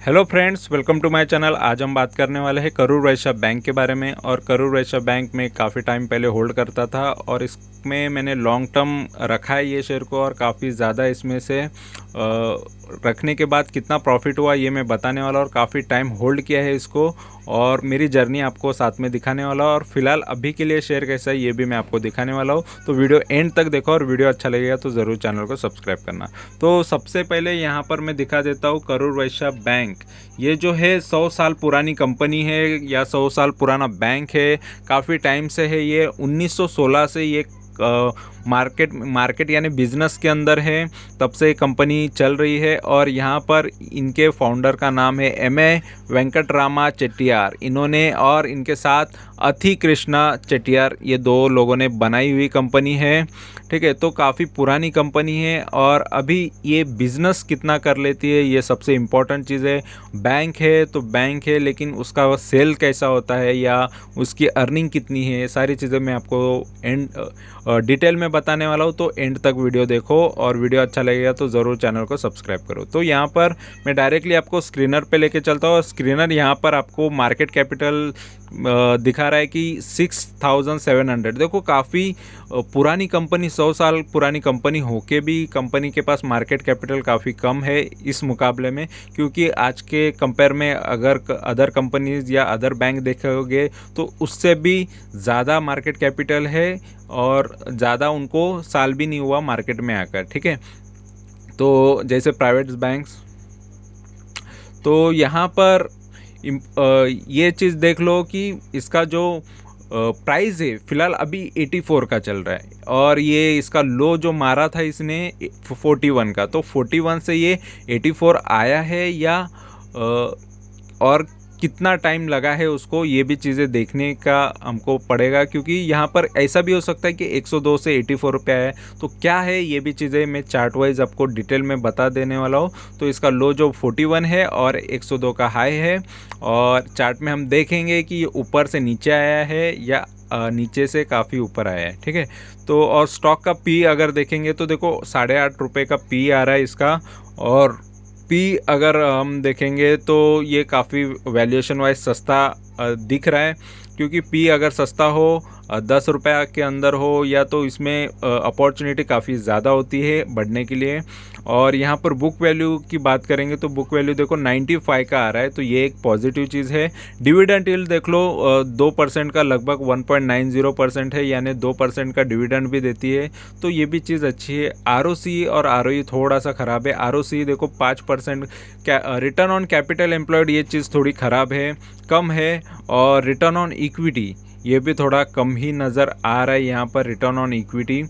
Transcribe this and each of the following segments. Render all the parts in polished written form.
Hello friends, welcome to my channel. आज हम बात करने वाले हैं करूर वैश्य बैंक के बारे में। और करूर वैश्य बैंक में काफ़ी टाइम पहले होल्ड करता था और इसमें मैंने लॉन्ग टर्म रखा है ये शेयर को, और काफ़ी ज़्यादा इसमें से रखने के बाद कितना प्रॉफिट हुआ ये मैं बताने वाला, और काफ़ी टाइम होल्ड किया है इसको और मेरी जर्नी आपको साथ में दिखाने वाला हूँ। और फिलहाल अभी के लिए शेयर कैसा है ये भी मैं आपको दिखाने वाला हूँ। तो वीडियो एंड तक देखो, और वीडियो अच्छा लगेगा तो ज़रूर चैनल को सब्सक्राइब करना। तो सबसे पहले यहाँ पर मैं दिखा देता हूँ करूर वैश्य बैंक। ये जो है 100 साल पुरानी कंपनी है या 100 साल पुराना बैंक है। काफ़ी टाइम से है ये, 1916 से ये मार्केट यानी बिजनेस के अंदर है, तब से कंपनी चल रही है। और यहाँ पर इनके फाउंडर का नाम है M.A. वेंकटरामा चेट्टियार। इन्होंने और इनके साथ अथी कृष्णा चेट्टियार, ये दो लोगों ने बनाई हुई कंपनी है। ठीक है, तो काफ़ी पुरानी कंपनी है। और अभी ये बिज़नेस कितना कर लेती है ये सबसे इम्पोर्टेंट चीज़ है। बैंक है तो बैंक है, लेकिन उसका सेल कैसा होता है या उसकी अर्निंग कितनी है, ये सारी चीज़ें मैं आपको डिटेल में बताने वाला हूँ। तो एंड तक वीडियो देखो, और वीडियो अच्छा लगेगा तो ज़रूर चैनल को सब्सक्राइब करो। तो यहाँ पर मैं डायरेक्टली आपको स्क्रीनर पे लेके चलता हूँ। और स्क्रीनर यहाँ पर आपको मार्केट कैपिटल दिखा रहा है कि 6700। देखो काफ़ी पुरानी कंपनी, 100 साल पुरानी कंपनी होके भी कंपनी के पास मार्केट कैपिटल काफ़ी कम है इस मुकाबले में। क्योंकि आज के कंपेयर में अगर अदर कंपनीज या अदर बैंक देखोगे तो उससे भी ज़्यादा मार्केट कैपिटल है, और ज़्यादा उनको साल भी नहीं हुआ मार्केट में आकर। ठीक है, तो जैसे प्राइवेट बैंक्स, तो यहाँ पर ये चीज़ देख लो कि इसका जो प्राइस है फिलहाल अभी 84 का चल रहा है, और ये इसका लो जो मारा था इसने 41 का। तो 41 से ये 84 आया है या और कितना टाइम लगा है उसको, ये भी चीज़ें देखने का हमको पड़ेगा। क्योंकि यहाँ पर ऐसा भी हो सकता है कि 102 से 84 रुपये आया है। तो क्या है ये भी चीज़ें मैं चार्ट वाइज आपको डिटेल में बता देने वाला हूँ। तो इसका लो जो 41 है और 102 का हाई है, और चार्ट में हम देखेंगे कि ये ऊपर से नीचे आया है या नीचे से काफ़ी ऊपर आया है। ठीक है, तो और स्टॉक का पी अगर देखेंगे तो देखो 8.5 रुपये का पी आ रहा है इसका। और पी अगर हम देखेंगे तो ये काफ़ी वैल्यूएशन वाइज सस्ता दिख रहा है। क्योंकि पी अगर सस्ता हो 10 रुपये के अंदर हो या, तो इसमें अपॉर्चुनिटी काफ़ी ज़्यादा होती है बढ़ने के लिए। और यहाँ पर बुक वैल्यू की बात करेंगे तो बुक वैल्यू देखो 95 का आ रहा है, तो ये एक पॉजिटिव चीज़ है। डिविडेंड यील्ड देख लो 2% का लगभग 1.90% है, यानी 2% का डिविडेंड भी देती है, तो ये भी चीज़ अच्छी है। ROC और ROE थोड़ा सा ख़राब है। ROC देखो 5%, रिटर्न ऑन कैपिटल एम्प्लॉयड ये चीज़ थोड़ी ख़राब है, कम है। और रिटर्न ऑन इक्विटी ये भी थोड़ा कम ही नज़र आ रहा है यहाँ पर, रिटर्न ऑन इक्विटी।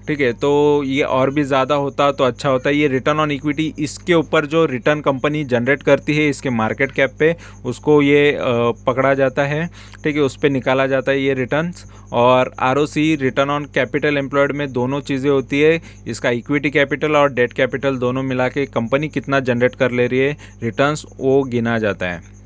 ठीक है, तो ये और भी ज़्यादा होता तो अच्छा होता है। ये रिटर्न ऑन इक्विटी, इसके ऊपर जो रिटर्न कंपनी जनरेट करती है इसके मार्केट कैप पे, उसको ये पकड़ा जाता है। ठीक है, उस पर निकाला जाता है ये रिटर्न्स। और ROC, return on capital employed में दोनों चीज़ें होती है, इसका इक्विटी कैपिटल और डेट कैपिटल दोनों मिला के कंपनी कितना जनरेट कर ले रही है रिटर्न्स, वो गिना जाता है।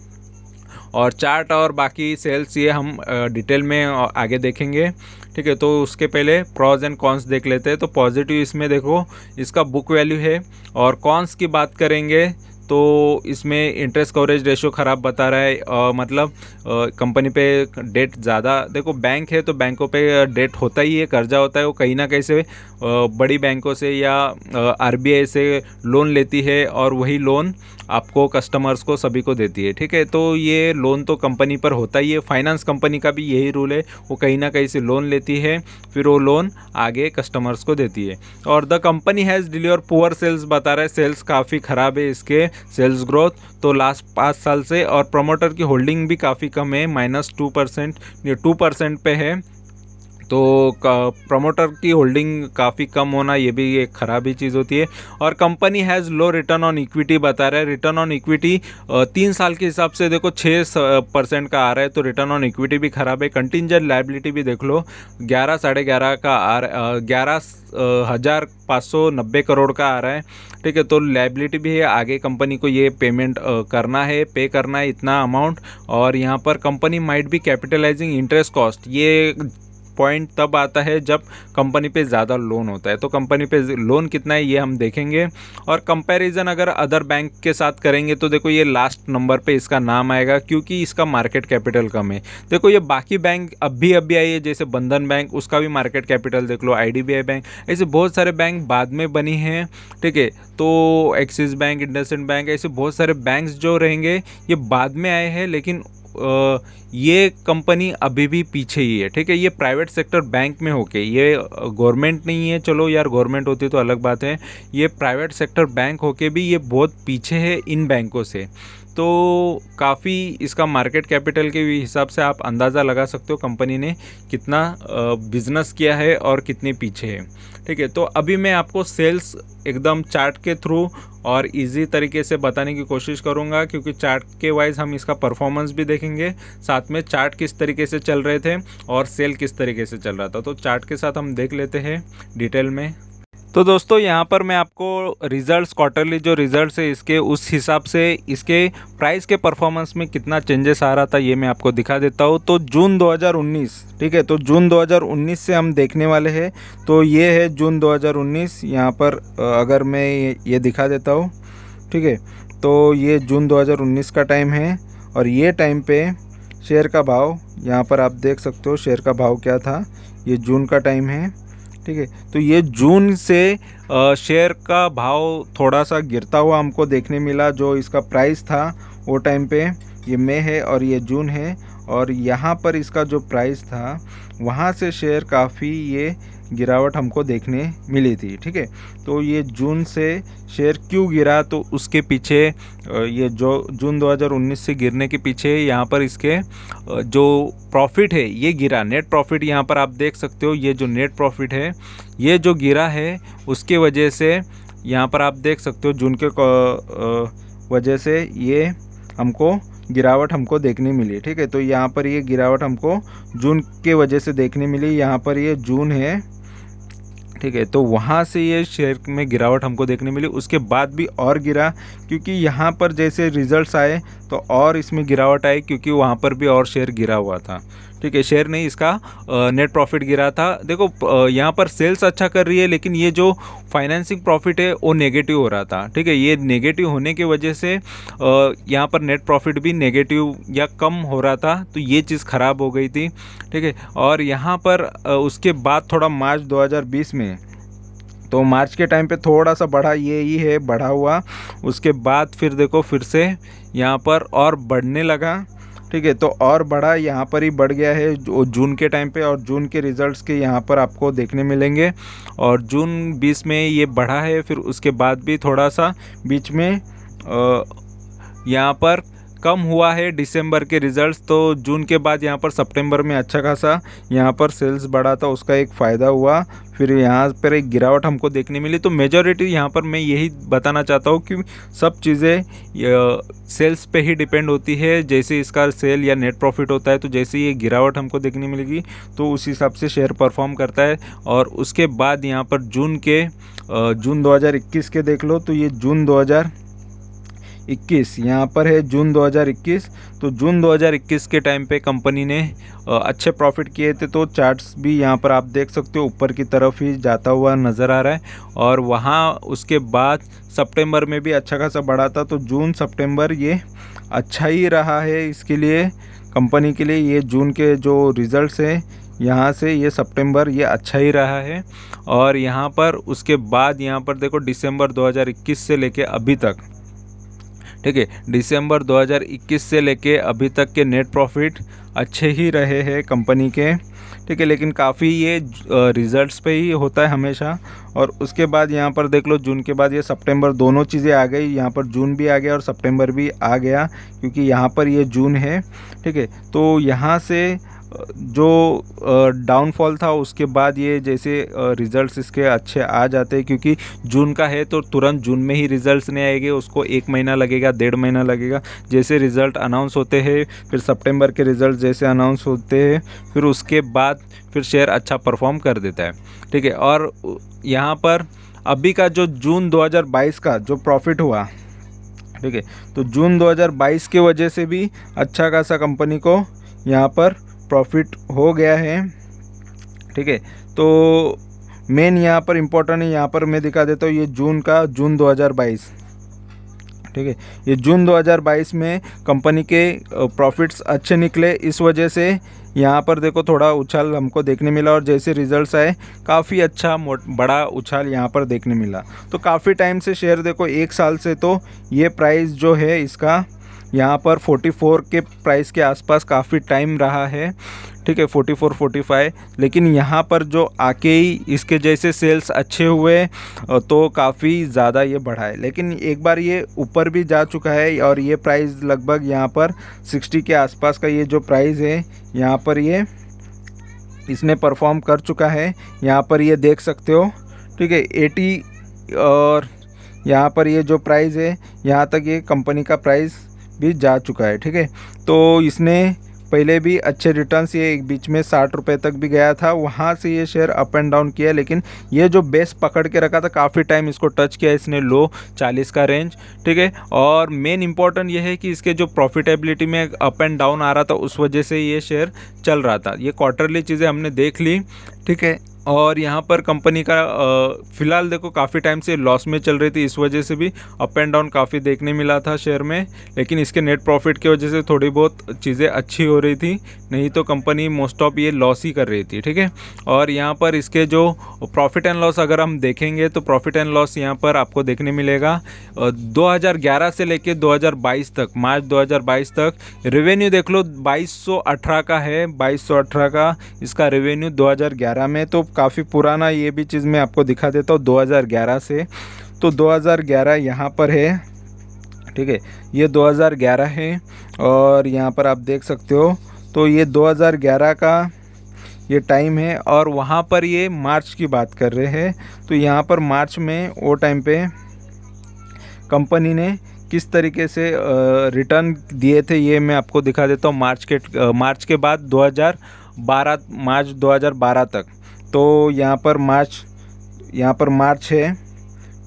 और चार्ट और बाकी सेल्स ये हम डिटेल में आगे देखेंगे। ठीक है, तो उसके पहले प्रॉज एंड कॉन्स देख लेते हैं। तो पॉजिटिव इसमें देखो इसका बुक वैल्यू है, और कॉन्स की बात करेंगे तो इसमें इंटरेस्ट कवरेज रेशियो ख़राब बता रहा है। मतलब कंपनी पे डेट ज़्यादा, देखो बैंक है तो बैंकों पे डेट होता ही है, कर्जा होता है। वो कहीं ना कहीं से बड़ी बैंकों से या RBI से लोन लेती है, और वही लोन आपको कस्टमर्स को सभी को देती है। ठीक है, तो ये लोन तो कंपनी पर होता ही है। फाइनेंस कंपनी का भी यही रूल है, वो कहीं ना कहीं से लोन लेती है, फिर वो लोन आगे कस्टमर्स को देती है। और the company has deliver poor sales बता रहा है, सेल्स काफ़ी ख़राब है इसके, सेल्स ग्रोथ तो लास्ट 5 साल से। और प्रमोटर की होल्डिंग भी काफ़ी कम है, -2%, 2% पे है। तो प्रमोटर की होल्डिंग काफ़ी कम होना ये भी एक ख़राब ही चीज़ होती है। और company has low return on equity बता रहा है। रिटर्न ऑन इक्विटी 3 साल के हिसाब से देखो 6% का आ रहा है, तो रिटर्न ऑन इक्विटी भी ख़राब है। कंटिंजेंट लायबिलिटी भी देख लो 11 साढ़े 11 का 11,590 करोड़ का आ रहा है। ठीक है, तो लायबिलिटी भी है, आगे कंपनी को ये पेमेंट करना है, पे करना है इतना अमाउंट। और यहाँ पर company might be capitalising interest cost, ये पॉइंट तब आता है जब कंपनी पे ज़्यादा लोन होता है। तो कंपनी पे लोन कितना है ये हम देखेंगे, और कंपैरिजन अगर अदर बैंक के साथ करेंगे तो देखो ये लास्ट नंबर पे इसका नाम आएगा, क्योंकि इसका मार्केट कैपिटल कम है। देखो ये बाकी बैंक अभी आई है, जैसे बंधन बैंक, उसका भी मार्केट कैपिटल देख लो, IDBI बैंक, ऐसे बहुत सारे बैंक बाद में बनी हैं, ठीक है। तो एक्सिस बैंक, इंडसइंड बैंक, ऐसे बहुत सारे बैंक्स जो रहेंगे ये बाद में आए हैं, लेकिन ये कंपनी अभी भी पीछे ही है, ठीक है। ये प्राइवेट सेक्टर बैंक में होके, ये गवर्नमेंट नहीं है, चलो यार गवर्नमेंट होती तो अलग बात है, ये प्राइवेट सेक्टर बैंक होके भी ये बहुत पीछे है इन बैंकों से। तो काफ़ी इसका मार्केट कैपिटल के हिसाब से आप अंदाज़ा लगा सकते हो कंपनी ने कितना बिजनेस किया है और कितने पीछे है, ठीक है। तो अभी मैं आपको सेल्स एकदम चार्ट के थ्रू और इजी तरीके से बताने की कोशिश करूंगा, क्योंकि चार्ट के वाइज हम इसका परफॉर्मेंस भी देखेंगे, साथ में चार्ट किस तरीके से चल रहे थे और सेल किस तरीके से चल रहा था। तो चार्ट के साथ हम देख लेते हैं डिटेल में। तो दोस्तों यहाँ पर मैं आपको रिजल्ट्स, क्वार्टरली जो रिजल्ट्स है इसके, उस हिसाब से इसके प्राइस के परफॉर्मेंस में कितना चेंजेस आ रहा था ये मैं आपको दिखा देता हूँ। तो जून 2019, ठीक है, तो जून 2019 से हम देखने वाले हैं। तो ये है जून 2019, यहाँ पर अगर मैं ये दिखा देता हूँ, ठीक है। तो ये जून 2019 का टाइम है, और ये टाइम पे शेयर का भाव यहाँ पर आप देख सकते हो, शेयर का भाव क्या था, ये जून का टाइम है, ठीक है। तो ये जून से शेयर का भाव थोड़ा सा गिरता हुआ हमको देखने मिला। जो इसका प्राइस था वो टाइम पे, ये मई है और ये जून है, और यहाँ पर इसका जो प्राइस था वहाँ से शेयर काफ़ी ये गिरावट हमको देखने मिली थी, ठीक है। तो ये जून से शेयर क्यों गिरा, तो उसके पीछे ये जो जून 2019 से गिरने के पीछे यहाँ पर इसके जो प्रॉफिट है ये गिरा, नेट प्रॉफिट यहाँ पर आप देख सकते हो, ये जो नेट प्रॉफिट है ये जो गिरा है उसके वजह से यहाँ पर आप देख सकते हो जून के वजह से ये हमको गिरावट हमको देखने मिली, ठीक है। तो यहाँ पर ये गिरावट हमको जून के वजह से देखने मिली, यहाँ पर ये जून है, ठीक है। तो वहाँ से ये शेयर में गिरावट हमको देखने मिली। उसके बाद भी और गिरा, क्योंकि यहाँ पर जैसे रिजल्ट्स आए तो और इसमें गिरावट आई, क्योंकि वहाँ पर भी और शेयर गिरा हुआ था, ठीक है। शेयर नहीं, इसका नेट प्रॉफिट गिरा था। देखो यहाँ पर सेल्स अच्छा कर रही है, लेकिन ये जो फाइनेंसिंग प्रॉफिट है वो नेगेटिव हो रहा था, ठीक है। ये नेगेटिव होने की वजह से यहाँ पर नेट प्रॉफिट भी नेगेटिव या कम हो रहा था, तो ये चीज़ ख़राब हो गई थी, ठीक है। और यहाँ पर उसके बाद थोड़ा मार्च 2020 में, तो मार्च के टाइम पे थोड़ा सा बढ़ा, ये ही है बढ़ा हुआ। उसके बाद फिर देखो फिर से यहाँ पर और बढ़ने लगा, ठीक है। तो और बढ़ा, यहाँ पर ही बढ़ गया है जून के टाइम पे, और जून के रिज़ल्ट्स के यहाँ पर आपको देखने मिलेंगे। और जून 20 में ये बढ़ा है, फिर उसके बाद भी थोड़ा सा बीच में यहाँ पर कम हुआ है दिसंबर के रिज़ल्ट्स। तो जून के बाद यहाँ पर सितंबर में अच्छा खासा यहाँ पर सेल्स बढ़ा था, उसका एक फ़ायदा हुआ। फिर यहाँ पर एक गिरावट हमको देखने मिली। तो मेजॉरिटी यहाँ पर मैं यही बताना चाहता हूँ कि सब चीज़ें सेल्स पे ही डिपेंड होती है। जैसे इसका सेल या नेट प्रॉफिट होता है, तो जैसे ये गिरावट हमको देखने मिलेगी तो उस हिसाब से शेयर परफॉर्म करता है। और उसके बाद यहाँ पर जून 2021 के देख लो, तो ये जून 2021 यहाँ पर है, जून 2021। तो जून 2021 के टाइम पे कंपनी ने अच्छे प्रॉफिट किए थे। तो चार्ट्स भी यहाँ पर आप देख सकते हो ऊपर की तरफ ही जाता हुआ नज़र आ रहा है। और वहाँ उसके बाद सितंबर में भी अच्छा खासा बढ़ा था। तो जून सितंबर ये अच्छा ही रहा है इसके लिए, कंपनी के लिए। ये जून के जो रिज़ल्ट्स हैं यहाँ से ये सितंबर ये अच्छा ही रहा है। और यहाँ पर उसके बाद यहाँ पर देखो दिसंबर 2021 से लेके अभी तक, ठीक है, दिसंबर 2021 से लेके अभी तक के नेट प्रॉफिट अच्छे ही रहे हैं कंपनी के, ठीक है। लेकिन काफ़ी ये रिज़ल्ट्स पे ही होता है हमेशा। और उसके बाद यहाँ पर देख लो जून के बाद ये सितंबर, दोनों चीज़ें आ गई। यहाँ पर जून भी आ गया और सितंबर भी आ गया, क्योंकि यहाँ पर ये जून है, ठीक है। तो यहाँ से जो डाउनफॉल था उसके बाद ये जैसे रिज़ल्ट्स इसके अच्छे आ जाते हैं, क्योंकि जून का है तो तुरंत जून में ही रिज़ल्ट्स नहीं आएंगे, उसको 1 महीना लगेगा, 1.5 महीना लगेगा। जैसे रिज़ल्ट अनाउंस होते हैं, फिर सितंबर के रिज़ल्ट जैसे अनाउंस होते हैं, फिर उसके बाद फिर शेयर अच्छा परफॉर्म कर देता है, ठीक है। और यहाँ पर अभी का जो जून 2022 का जो प्रॉफिट हुआ, ठीक है, तो जून 2022 के वजह से भी अच्छा खासा कंपनी को यहाँ पर प्रॉफिट हो गया है। ठीक है। तो मेन यहाँ पर इम्पोर्टेंट है, यहाँ पर मैं दिखा देता हूँ, ये जून 2022, ठीक है। ये जून 2022 में कंपनी के प्रॉफिट्स अच्छे निकले, इस वजह से यहाँ पर देखो थोड़ा उछाल हमको देखने मिला, और जैसे रिजल्ट्स आए काफ़ी अच्छा बड़ा उछाल यहाँ पर देखने मिला। तो काफ़ी टाइम से शेयर देखो, 1 साल से तो ये प्राइस जो है इसका यहाँ पर 44 के प्राइस के आसपास काफ़ी टाइम रहा है, ठीक है, 44 45। लेकिन यहाँ पर जो आके ही इसके जैसे सेल्स अच्छे हुए तो काफ़ी ज़्यादा ये बढ़ा है। लेकिन एक बार ये ऊपर भी जा चुका है, और ये प्राइस लगभग यहाँ पर 60 के आसपास का ये जो प्राइस है यहाँ पर ये इसने परफॉर्म कर चुका है। यहाँ पर ये देख सकते हो, ठीक है, 80, और यहाँ पर ये जो प्राइस है यहाँ तक ये कंपनी का प्राइस भी जा चुका है, ठीक है। तो इसने पहले भी अच्छे रिटर्न्स, ये एक बीच में 60 रुपये तक भी गया था, वहाँ से ये शेयर अप एंड डाउन किया, लेकिन ये जो बेस पकड़ के रखा था काफ़ी टाइम इसको टच किया इसने, लो 40 का रेंज, ठीक है। और मेन इंपॉर्टेंट ये है कि इसके जो प्रॉफिटेबिलिटी में अप एंड डाउन आ रहा था उस वजह से ये शेयर चल रहा था। ये क्वार्टरली चीज़ें हमने देख ली, ठीक है। और यहाँ पर कंपनी का फ़िलहाल देखो काफ़ी टाइम से लॉस में चल रही थी, इस वजह से भी अप एंड डाउन काफ़ी देखने मिला था शेयर में। लेकिन इसके नेट प्रॉफिट की वजह से थोड़ी बहुत चीज़ें अच्छी हो रही थी, नहीं तो कंपनी मोस्ट ऑफ ये लॉस ही कर रही थी, ठीक है। और यहाँ पर इसके जो प्रॉफिट एंड लॉस अगर हम देखेंगे तो प्रॉफिट एंड लॉस यहाँ पर आपको देखने मिलेगा 2011 से लेके 2022 तक, मार्च 2022 तक रेवेन्यू देख लो 2218 का है, 2218 का इसका रेवेन्यू 2011 में। तो काफ़ी पुराना ये भी चीज़ मैं आपको दिखा देता हूँ 2011 से। तो 2011 यहाँ पर है, ठीक है, ये 2011 है, और यहाँ पर आप देख सकते हो तो ये 2011 का ये टाइम है, और वहाँ पर ये मार्च की बात कर रहे हैं। तो यहाँ पर मार्च में वो टाइम पे कंपनी ने किस तरीके से रिटर्न दिए थे ये मैं आपको दिखा देता हूँ। मार्च के बाद 2012, मार्च 2012 तक। तो यहाँ पर मार्च है,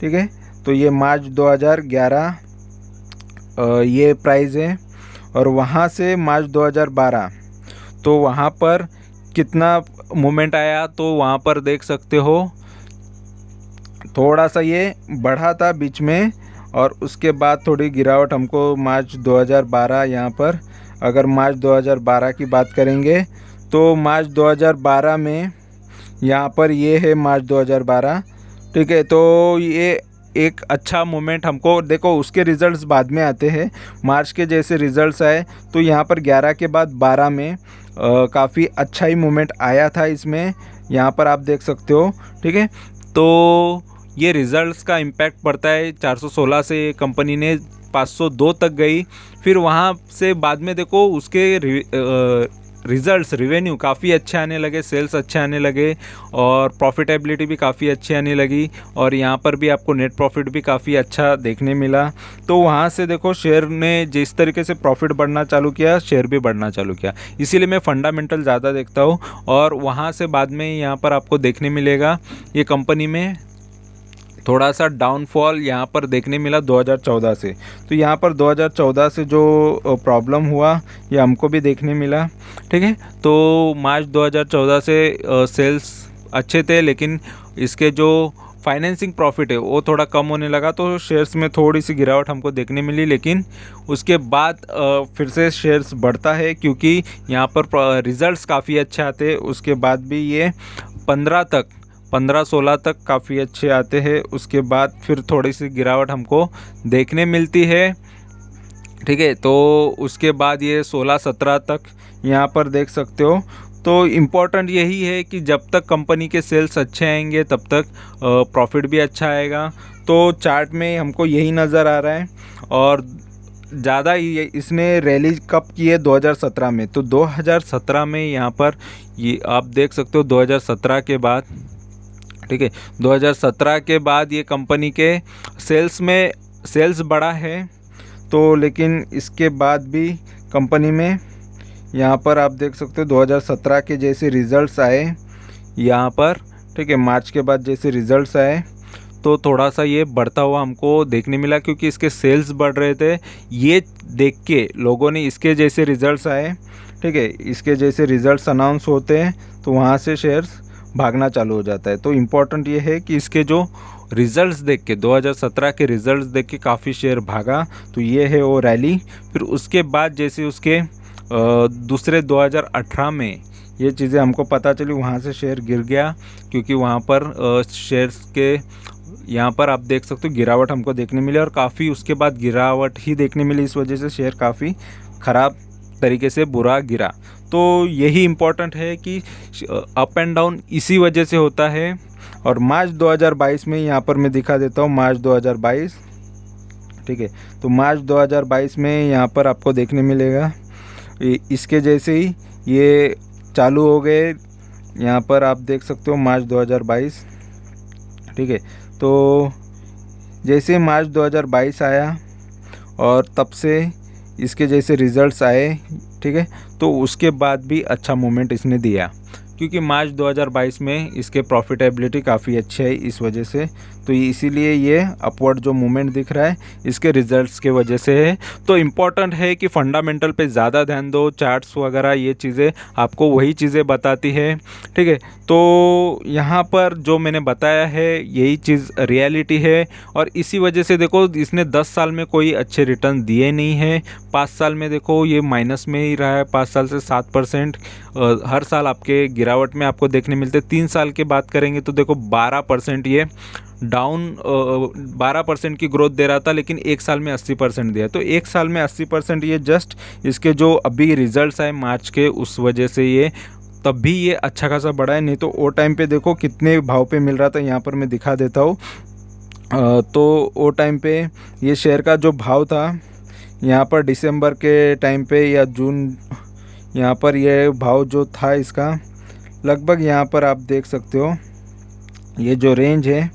ठीक है। तो ये मार्च 2011 ये प्राइस है, और वहाँ से मार्च 2012 तो वहाँ पर कितना मूवमेंट आया, तो वहाँ पर देख सकते हो थोड़ा सा ये बढ़ा था बीच में, और उसके बाद थोड़ी गिरावट हमको मार्च 2012, यहाँ पर अगर मार्च 2012 की बात करेंगे तो मार्च 2012 में यहाँ पर ये है मार्च 2012, ठीक है। तो ये एक अच्छा मोमेंट हमको देखो, उसके रिज़ल्ट्स बाद में आते हैं। मार्च के जैसे रिज़ल्ट्स आए तो यहाँ पर 11 के बाद 12 में काफ़ी अच्छा ही मोमेंट आया था इसमें, यहाँ पर आप देख सकते हो, ठीक है। तो ये रिज़ल्ट्स का इम्पैक्ट पड़ता है, 416 से कंपनी ने 502 तक गई, फिर वहाँ से बाद में देखो उसके रिज़ल्ट्स रेवेन्यू काफ़ी अच्छे आने लगे, सेल्स अच्छे आने लगे, और प्रॉफिटेबिलिटी भी काफ़ी अच्छी आने लगी, और यहाँ पर भी आपको नेट प्रॉफिट भी काफ़ी अच्छा देखने मिला। तो वहाँ से देखो शेयर ने जिस तरीके से प्रॉफिट बढ़ना चालू किया, शेयर भी बढ़ना चालू किया। इसीलिए मैं फंडामेंटल ज़्यादा देखता हूँ। और वहाँ से बाद में यहाँ पर आपको देखने मिलेगा ये कंपनी में थोड़ा सा डाउनफॉल यहाँ पर देखने मिला 2014 से। तो यहाँ पर 2014 से जो प्रॉब्लम हुआ ये हमको भी देखने मिला, ठीक है। तो मार्च 2014 से सेल्स अच्छे थे, लेकिन इसके जो फाइनेंसिंग प्रॉफिट है वो थोड़ा कम होने लगा, तो शेयर्स में थोड़ी सी गिरावट हमको देखने मिली। लेकिन उसके बाद फिर से शेयर्स बढ़ता है, क्योंकि यहाँ पर रिज़ल्ट्स काफ़ी अच्छे आते हैं। उसके बाद भी ये 15-16 तक काफ़ी अच्छे आते हैं, उसके बाद फिर थोड़ी सी गिरावट हमको देखने मिलती है, ठीक है। तो उसके बाद ये 16-17 तक यहाँ पर देख सकते हो। तो इम्पॉर्टेंट यही है कि जब तक कंपनी के सेल्स अच्छे आएंगे तब तक प्रॉफिट भी अच्छा आएगा। तो चार्ट में हमको यही नज़र आ रहा है। और ज़्यादा इसने रैली कब की है 2017 में। तो 2017 में यहाँ पर ये आप देख सकते हो 2017 के बाद, ठीक है, 2017 के बाद ये कंपनी के सेल्स बढ़ा है। तो लेकिन इसके बाद भी कंपनी में यहाँ पर आप देख सकते हो 2017 के जैसे रिज़ल्ट्स आए यहाँ पर, ठीक है, मार्च के बाद जैसे रिज़ल्ट्स आए तो थोड़ा सा ये बढ़ता हुआ हमको देखने मिला, क्योंकि इसके सेल्स बढ़ रहे थे। ये देख के लोगों ने इसके जैसे रिज़ल्ट्स आए, ठीक है, इसके जैसे रिज़ल्ट्स अनाउंस होते हैं तो वहाँ से शेयर्स भागना चालू हो जाता है। तो इम्पोर्टेंट ये है कि इसके जो रिज़ल्ट्स देख के 2017 के रिज़ल्ट्स देख के काफ़ी शेयर भागा, तो ये है वो रैली। फिर उसके बाद जैसे उसके दूसरे 2018 में ये चीज़ें हमको पता चली, वहाँ से शेयर गिर गया, क्योंकि वहाँ पर शेयर्स के यहाँ पर आप देख सकते हो गिरावट हमको देखने मिली, और काफ़ी उसके बाद गिरावट ही देखने मिली। इस वजह से शेयर काफ़ी ख़राब तरीके से बुरा गिरा। तो यही इम्पोर्टेंट है कि अप एंड डाउन इसी वजह से होता है। और मार्च 2022 में यहाँ पर मैं दिखा देता हूँ, मार्च 2022, ठीक है। तो मार्च 2022 में यहाँ पर आपको देखने मिलेगा इसके जैसे ही ये चालू हो गए। यहाँ पर आप देख सकते हो मार्च 2022, ठीक है। तो जैसे मार्च 2022 आया और तब से इसके जैसे रिज़ल्ट्स आए, ठीक है। तो उसके बाद भी अच्छा मूवमेंट इसने दिया, क्योंकि मार्च 2022 में इसके प्रॉफिटेबिलिटी काफ़ी अच्छी है इस वजह से। तो इसीलिए ये अपवर्ड जो मूवमेंट दिख रहा है इसके रिजल्ट्स के वजह से है। तो इम्पॉर्टेंट है कि फंडामेंटल पे ज़्यादा ध्यान दो, चार्ट्स वगैरह ये चीज़ें आपको वही चीज़ें बताती है, ठीक है। तो यहाँ पर जो मैंने बताया है यही चीज़ रियलिटी है, और इसी वजह से देखो इसने 10 साल में कोई अच्छे रिटर्न दिए नहीं है। 5 साल में देखो ये माइनस में ही रहा है, 5 साल से 7% हर साल आपके गिरावट में आपको देखने मिलते। 3 साल की बात करेंगे तो देखो 12% ये डाउन 12% की ग्रोथ दे रहा था, लेकिन एक साल में 80% दिया। तो एक साल में 80% ये जस्ट इसके जो अभी रिजल्ट्स आए मार्च के उस वजह से ये तब भी ये अच्छा खासा बढ़ा है। नहीं तो वो टाइम पे देखो कितने भाव पे मिल रहा था, यहाँ पर मैं दिखा देता हूँ। तो वो टाइम पे ये शेयर का जो भाव था, यहाँ पर दिसंबर के टाइम पे या जून, यहाँ पर ये भाव जो था इसका लगभग यहाँ पर आप देख सकते हो ये जो रेंज है,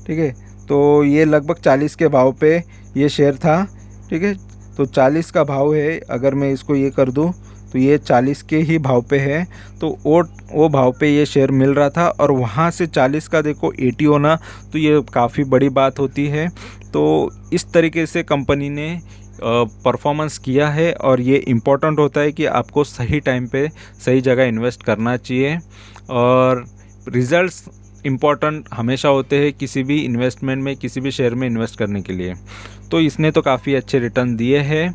ठीक है। तो ये लगभग 40 के भाव पे ये शेयर था, ठीक है। तो 40 का भाव है, अगर मैं इसको ये कर दूं तो ये 40 के ही भाव पे है। तो वो भाव पे ये शेयर मिल रहा था, और वहाँ से 40 का देखो 80 होना, तो ये काफ़ी बड़ी बात होती है। तो इस तरीके से कंपनी ने परफॉर्मेंस किया है, और ये इम्पोर्टेंट होता है कि आपको सही टाइम पे सही जगह इन्वेस्ट करना चाहिए। और रिज़ल्ट्स इम्पॉर्टेंट हमेशा होते हैं किसी भी इन्वेस्टमेंट में, किसी भी शेयर में इन्वेस्ट करने के लिए। तो इसने तो काफ़ी अच्छे रिटर्न दिए हैं,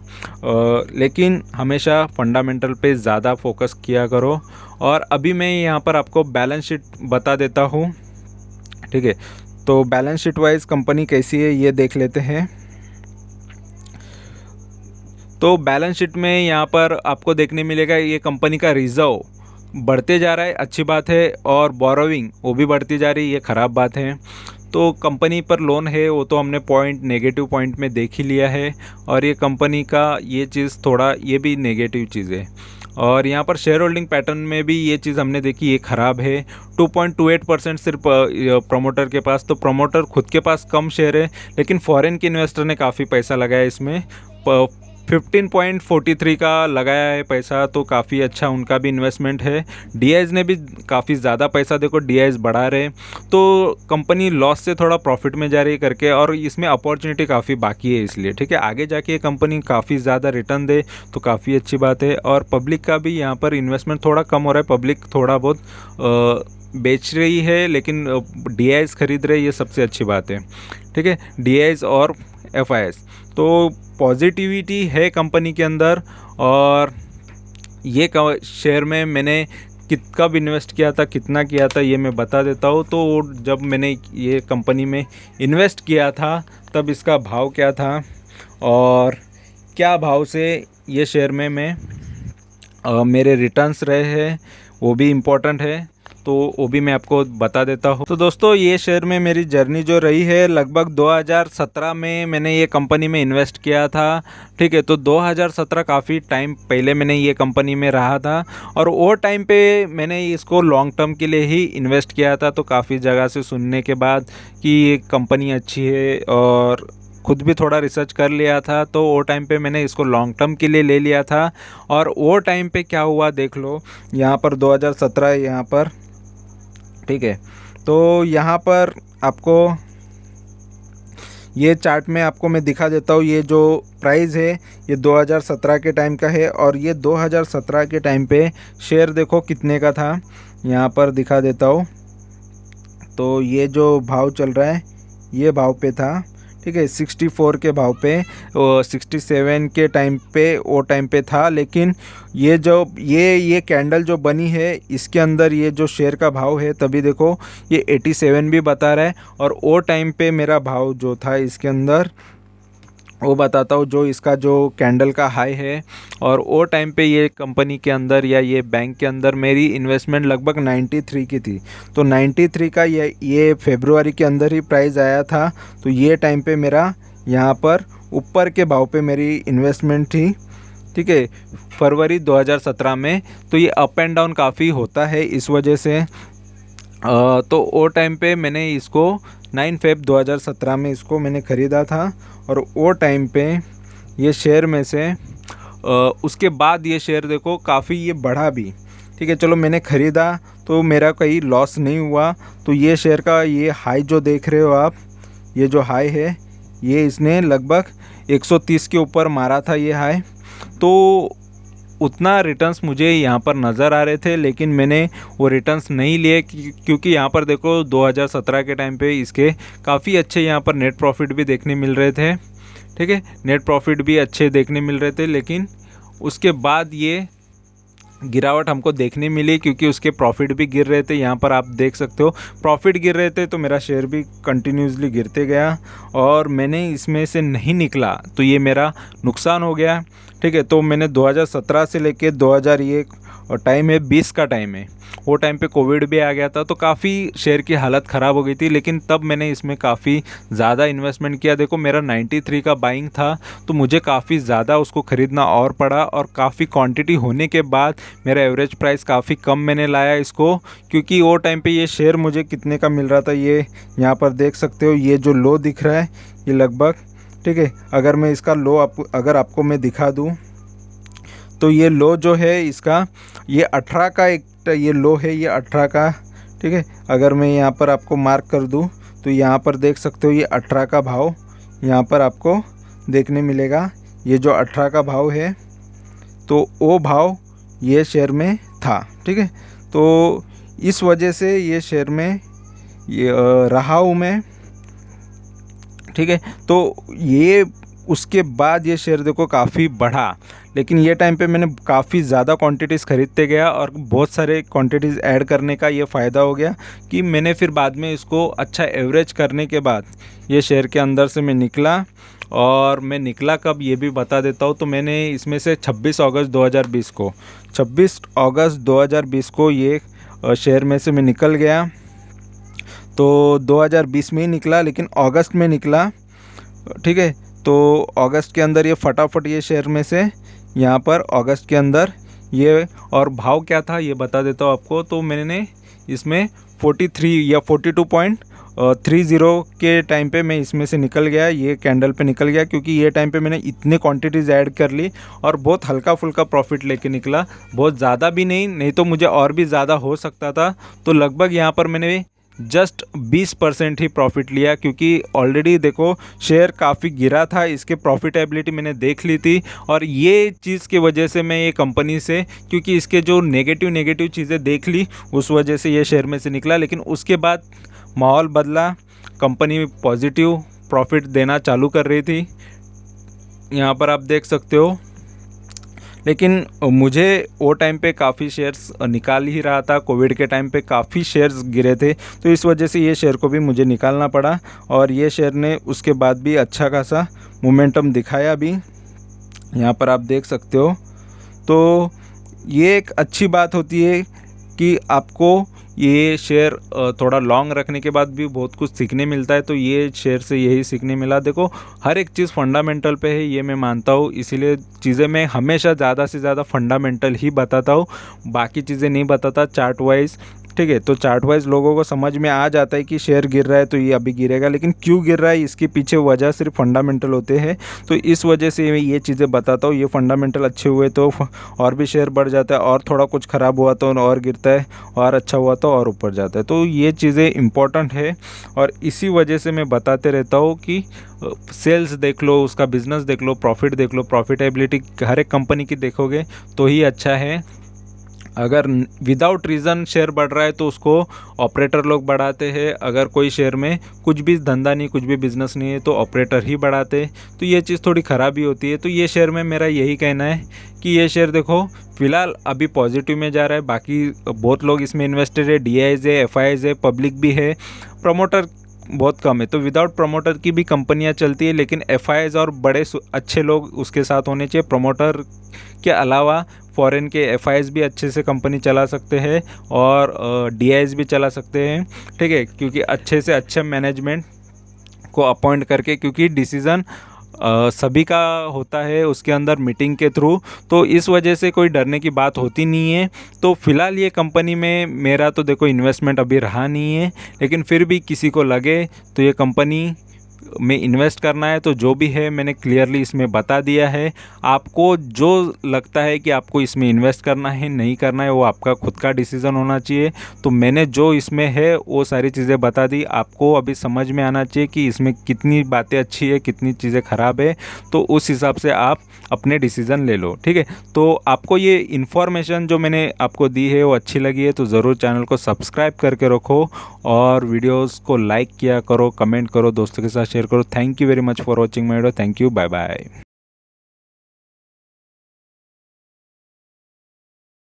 लेकिन हमेशा फंडामेंटल पे ज़्यादा फोकस किया करो। और अभी मैं यहाँ पर आपको बैलेंस शीट बता देता हूँ, ठीक है। तो बैलेंस शीट वाइज कंपनी कैसी है ये देख लेते हैं। तो बैलेंस शीट में यहाँ पर आपको देखने मिलेगा ये कंपनी का रिजर्व बढ़ते जा रहा है, अच्छी बात है। और बोरोविंग वो भी बढ़ती जा रही है, ये ख़राब बात है। तो कंपनी पर लोन है वो तो हमने नेगेटिव पॉइंट में देख ही लिया है, और ये कंपनी का ये चीज़ थोड़ा ये भी नेगेटिव चीज़ है। और यहाँ पर शेयर होल्डिंग पैटर्न में भी ये चीज़ हमने देखी, ये ख़राब है। 2.28% सिर्फ प्रमोटर के पास, तो प्रमोटर खुद के पास कम शेयर है, लेकिन फॉरेन के इन्वेस्टर ने काफ़ी पैसा लगाया इसमें। 15.43 का लगाया है पैसा, तो काफ़ी अच्छा उनका भी इन्वेस्टमेंट है। डीआईज ने भी काफ़ी ज़्यादा पैसा देखो डीआईज बढ़ा रहे, तो कंपनी लॉस से थोड़ा प्रॉफिट में जा रही है करके, और इसमें अपॉर्चुनिटी काफ़ी बाकी है इसलिए, ठीक है। आगे जाके ये कंपनी काफ़ी ज़्यादा रिटर्न दे तो काफ़ी अच्छी बात है। और पब्लिक का भी यहाँ पर इन्वेस्टमेंट थोड़ा कम हो रहा है, पब्लिक थोड़ा बहुत बेच रही है, लेकिन डीआईज खरीद रहे, ये सबसे अच्छी बात है, ठीक है। डीआईज और एफआईएस तो पॉजिटिविटी है कंपनी के अंदर। और ये शेयर में मैंने कब इन्वेस्ट किया था, कितना किया था, ये मैं बता देता हूँ। तो जब मैंने ये कंपनी में इन्वेस्ट किया था तब इसका भाव क्या था, और क्या भाव से ये शेयर में मैं मेरे रिटर्न्स रहे हैं, वो भी इम्पोर्टेंट है। तो वो भी मैं आपको बता देता हूँ। तो दोस्तों ये शेयर में मेरी जर्नी जो रही है, लगभग 2017 में मैंने ये कंपनी में इन्वेस्ट किया था, ठीक है। तो 2017 काफ़ी टाइम पहले मैंने ये कंपनी में रहा था, और वो टाइम पे मैंने इसको लॉन्ग टर्म के लिए ही इन्वेस्ट किया था। तो काफ़ी जगह से सुनने के बाद कि ये कंपनी अच्छी है, और खुद भी थोड़ा रिसर्च कर लिया था, तो वो टाइम पे मैंने इसको लॉन्ग टर्म के लिए ले लिया था। और वो टाइम पे क्या हुआ देख लो, यहाँ पर 2017 यहाँ पर, ठीक है। तो यहाँ पर आपको ये चार्ट में आपको मैं दिखा देता हूँ। ये जो प्राइस है ये 2017 के टाइम का है, और ये 2017 के टाइम पे शेयर देखो कितने का था, यहाँ पर दिखा देता हूँ, तो ये जो भाव चल रहा है ये भाव पे था, ठीक है, 64 के भाव पे, 67 के टाइम पे वो टाइम पे था। लेकिन ये जो ये कैंडल जो बनी है इसके अंदर ये जो शेयर का भाव है तभी देखो ये 87 भी बता रहा है, और वो टाइम पे मेरा भाव जो था इसके अंदर वो बताता हूँ, जो इसका जो कैंडल का हाई है, और वो टाइम पे ये कंपनी के अंदर या ये बैंक के अंदर मेरी इन्वेस्टमेंट लगभग 93 की थी। तो 93 का ये फरवरी के अंदर ही प्राइस आया था। तो ये टाइम पे मेरा यहाँ पर ऊपर के भाव पे मेरी इन्वेस्टमेंट थी, ठीक है, फरवरी 2017 में। तो ये अप एंड डाउन काफ़ी होता है इस वजह से। तो वो टाइम पे मैंने इसको 9 फेब 2017 में इसको मैंने ख़रीदा था, और वो टाइम पे ये शेयर में से उसके बाद ये शेयर देखो काफ़ी ये बढ़ा भी, ठीक है। चलो मैंने ख़रीदा तो मेरा कहीं लॉस नहीं हुआ। तो ये शेयर का ये हाई जो देख रहे हो आप, ये जो हाई है ये इसने लगभग 130 के ऊपर मारा था ये हाई। तो उतना रिटर्न्स मुझे यहाँ पर नज़र आ रहे थे, लेकिन मैंने वो रिटर्न्स नहीं लिए क्योंकि यहाँ पर देखो 2017 के टाइम पे इसके काफ़ी अच्छे यहाँ पर नेट प्रॉफिट भी देखने मिल रहे थे, ठीक है, नेट प्रॉफिट भी अच्छे देखने मिल रहे थे। लेकिन उसके बाद ये गिरावट हमको देखने मिली क्योंकि उसके प्रॉफिट भी गिर रहे थे। यहाँ पर आप देख सकते हो प्रॉफिट गिर रहे थे, तो मेरा शेयर भी कंटिन्यूसली गिरते गया और मैंने इसमें से नहीं निकला, तो ये मेरा नुकसान हो गया, ठीक है। तो मैंने 2017 से लेके 2001 और टाइम है 20 का टाइम है, वो टाइम पे कोविड भी आ गया था, तो काफ़ी शेयर की हालत ख़राब हो गई थी। लेकिन तब मैंने इसमें काफ़ी ज़्यादा इन्वेस्टमेंट किया। देखो मेरा 93 का बाइंग था, तो मुझे काफ़ी ज़्यादा उसको ख़रीदना और पड़ा, और काफ़ी क्वांटिटी होने के बाद मेरा एवरेज प्राइस काफ़ी कम मैंने लाया इसको, क्योंकि वो टाइम पे ये शेयर मुझे कितने का मिल रहा था, ये यहाँ पर देख सकते हो, ये जो लो दिख रहा है ये लगभग, ठीक है, अगर मैं इसका लो अगर आपको मैं दिखा दूँ तो ये लो जो है इसका ये 18 का एक ये लो है, ये 18 का, ठीक है। अगर मैं यहाँ पर आपको मार्क कर दूँ तो यहाँ पर देख सकते हो ये 18 का भाव यहाँ पर आपको देखने मिलेगा। ये जो 18 का भाव है तो वो भाव ये शेयर में था, ठीक है। तो इस वजह से ये शेयर में ये रहा हूँ मैं, ठीक है। तो ये उसके बाद ये शेयर देखो काफ़ी बढ़ा, लेकिन ये टाइम पे मैंने काफ़ी ज़्यादा क्वांटिटीज़ ख़रीदते गया और बहुत सारे क्वांटिटीज़ ऐड करने का ये फ़ायदा हो गया कि मैंने फिर बाद में इसको अच्छा एवरेज करने के बाद ये शेयर के अंदर से मैं निकला। और मैं निकला कब ये भी बता देता हूँ। तो मैंने इसमें से 26 अगस्त 2020 को ये शेयर में से मैं निकल गया। तो 2020 में ही निकला, लेकिन अगस्त में निकला, ठीक है। तो अगस्त के अंदर ये फटाफट ये शेयर में से यहाँ पर अगस्त के अंदर ये, और भाव क्या था ये बता देता हूँ आपको। तो मैंने इसमें 43 या 42.30 के टाइम पे मैं इसमें से निकल गया, ये कैंडल पे निकल गया, क्योंकि ये टाइम पे मैंने इतने क्वांटिटीज़ ऐड कर ली और बहुत हल्का फुल्का प्रॉफिट लेके निकला, बहुत ज़्यादा भी नहीं तो मुझे और भी ज़्यादा हो सकता था। तो लगभग यहाँ पर मैंने जस्ट 20% ही प्रॉफिट लिया, क्योंकि ऑलरेडी देखो शेयर काफ़ी गिरा था, इसके प्रॉफिटेबिलिटी मैंने देख ली थी। और ये चीज़ की वजह से मैं ये कंपनी से, क्योंकि इसके जो नेगेटिव चीज़ें देख ली उस वजह से ये शेयर में से निकला। लेकिन उसके बाद माहौल बदला, कंपनी पॉजिटिव प्रॉफिट देना चालू कर रही थी, यहाँ पर आप देख सकते हो। लेकिन मुझे वो टाइम पे काफ़ी शेयर्स निकाल ही रहा था, कोविड के टाइम पे काफ़ी शेयर्स गिरे थे, तो इस वजह से ये शेयर को भी मुझे निकालना पड़ा। और ये शेयर ने उसके बाद भी अच्छा खासा मोमेंटम दिखाया भी, यहाँ पर आप देख सकते हो। तो ये एक अच्छी बात होती है कि आपको ये शेयर थोड़ा लॉन्ग रखने के बाद भी बहुत कुछ सीखने मिलता है। तो ये शेयर से यही सीखने मिला। देखो हर एक चीज़ फंडामेंटल पे है, ये मैं मानता हूँ, इसीलिए चीज़ें मैं हमेशा ज़्यादा से ज़्यादा फंडामेंटल ही बताता हूँ, बाकी चीज़ें नहीं बताता चार्ट वाइज, ठीक है। तो चार्ट वाइज लोगों को समझ में आ जाता है कि शेयर गिर रहा है तो ये अभी गिरेगा, लेकिन क्यों गिर रहा है इसके पीछे वजह सिर्फ फंडामेंटल होते हैं। तो इस वजह से मैं ये चीज़ें बताता हूँ। ये फंडामेंटल अच्छे हुए तो और भी शेयर बढ़ जाता है, और थोड़ा कुछ ख़राब हुआ तो और गिरता है, और अच्छा हुआ तो और ऊपर जाता है। तो ये चीज़ें इम्पॉर्टेंट है, और इसी वजह से मैं बताते रहता हूँ कि सेल्स देख लो, उसका बिज़नेस देख लो, प्रॉफिट देख लो, प्रॉफिटेबिलिटी हर एक कंपनी की देखोगे तो ही अच्छा है। अगर विदाउट रीज़न शेयर बढ़ रहा है तो उसको ऑपरेटर लोग बढ़ाते हैं। अगर कोई शेयर में कुछ भी धंधा नहीं, कुछ भी बिजनेस नहीं है तो ऑपरेटर ही बढ़ाते। तो ये चीज़ थोड़ी ख़राबी होती है। तो ये शेयर में मेरा यही कहना है कि ये शेयर देखो फ़िलहाल अभी पॉजिटिव में जा रहा है। बाकी बहुत लोग इसमें इन्वेस्टेड है, DIs है, FIs है, पब्लिक भी है, प्रमोटर बहुत कम है। तो विदाउट प्रमोटर की भी कंपनियां चलती है, लेकिन FIs और बड़े अच्छे लोग उसके साथ होने चाहिए। प्रमोटर के अलावा फॉरेन के FIs भी अच्छे से कंपनी चला सकते हैं और DIs भी चला सकते हैं, ठीक है, क्योंकि अच्छे से अच्छे मैनेजमेंट को अपॉइंट करके, क्योंकि डिसीज़न सभी का होता है उसके अंदर मीटिंग के थ्रू। तो इस वजह से कोई डरने की बात होती नहीं है। तो फिलहाल ये कंपनी में मेरा तो देखो इन्वेस्टमेंट अभी रहा नहीं है, लेकिन फिर भी किसी को लगे तो ये कंपनी में इन्वेस्ट करना है तो जो भी है मैंने क्लियरली इसमें बता दिया है। आपको जो लगता है कि आपको इसमें इन्वेस्ट करना है नहीं करना है वो आपका खुद का डिसीज़न होना चाहिए। तो मैंने जो इसमें है वो सारी चीज़ें बता दी। आपको अभी समझ में आना चाहिए कि इसमें कितनी बातें अच्छी है, कितनी चीज़ें ख़राब है। तो उस हिसाब से आप अपने डिसीज़न ले लो, ठीक है। तो आपको ये इन्फॉर्मेशन जो मैंने आपको दी है वो अच्छी लगी है तो ज़रूर चैनल को सब्सक्राइब करके रखो और वीडियोस को लाइक किया करो, कमेंट करो, दोस्तों के साथ शेयर करो। Thank you very much for watching my video. Thank you, bye bye.